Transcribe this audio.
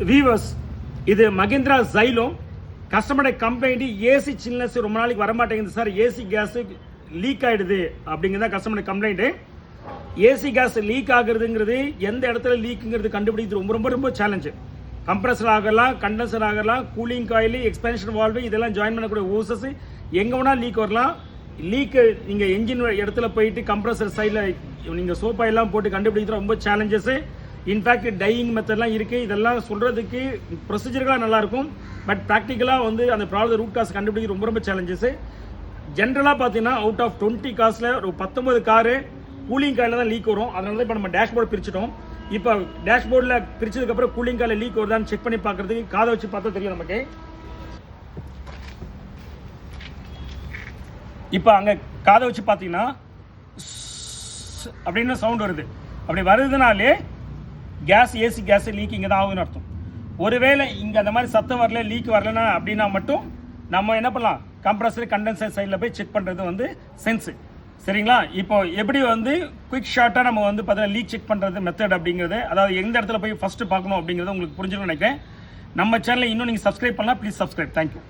Viewers, இது மகேந்திரா ஜைலோ. கஸ்டமரோட complaint AC chillness ரொம்ப நாளைக்கு வரமாட்டேங்குது சார், ஏசி கேஸ் லீக் ஆகிடுது அப்படிங்கிறத கஸ்டமரோட கம்ப்ளைண்ட்டு. ஏசி கேஸ் லீக் ஆகுறதுங்கிறது எந்த இடத்துல லீக்குங்கிறது கண்டுபிடிக்கிறது ரொம்ப ரொம்ப ரொம்ப சேலஞ்சு. கம்ப்ரஸர் ஆகலாம், கண்டென்சர் ஆகலாம், கூலிங் காயில், எக்ஸ்பென்ஷன் வால்வு இதெல்லாம் ஜாயின் பண்ணக்கூடிய ஓசஸ் எங்கே வேணால் லீக் வரலாம். லீக்கு நீங்கள் என்ஜின் இடத்துல போயிட்டு கம்ப்ரஸர் சைடில் நீங்கள் சோப்பாயெல்லாம் போட்டு கண்டுபிடிக்கிறது ரொம்ப சேலஞ்சஸ்ஸு. இன்ஃபேக்ட் டையிங் மெத்தட்லாம் இருக்குது. இதெல்லாம் சொல்கிறதுக்கு ப்ரொசீஜர்களாக நல்லாயிருக்கும், பட் ப்ராக்டிக்கலாக அந்த ப்ராப்ளம் ரூட் காஸ் கண்டுபிடிக்க ரொம்ப ரொம்ப சேலஞ்சஸ்ஸு. ஜென்ரலாக பார்த்தீங்கன்னா அவுட் ஆஃப் 20 காசில் ஒரு 19 காரு கூலிங் காயில் தான் லீக் வரும். அதனால தான் இப்போ நம்ம டேஷ்போர்டு பிரிச்சிட்டோம். இப்போ டேஷ்போர்டில் பிரிச்சதுக்கப்புறம் கூலிங் காயில் லீக் வருதான்னு செக் பண்ணி பார்க்குறதுக்கு காதை வச்சு பார்த்தா தெரியும் நமக்கு. இப்போ அங்கே காதை வச்சு பார்த்தீங்கன்னா அப்படின்னு சவுண்ட் வருது. அப்படி வருதுனாலே கேஸ், ஏசி கேஸ் லீக்கிங் தான் ஆகுதுன்னு அர்த்தம். ஒருவேளை இங்கே அந்த மாதிரி சத்தம் வரல, லீக் வரலன்னா அப்படின்னா மட்டும் நம்ம என்ன பண்ணலாம், கம்ப்ரஸர் கண்டென்சர் சைடில் போய் செக் பண்ணுறது சென்ஸு. சரிங்களா? இப்போ எப்படி குயிக் ஷார்ட்டாக நம்ம பார்த்தீங்கன்னா லீக் செக் பண்ணுறது மெத்தட் அப்படிங்கிறது, அதாவது எந்த இடத்துல போய் ஃபஸ்ட்டு பார்க்கணும் அப்படிங்கிறது உங்களுக்கு புரிஞ்சுக்கணும்னு நினைக்கிறேன். நம்ம சேனலை இன்னும் நீங்கள் சப்ஸ்கிரைப் பண்ணலாம், ப்ளீஸ் சப்ஸ்கிரைப். தேங்க்யூ.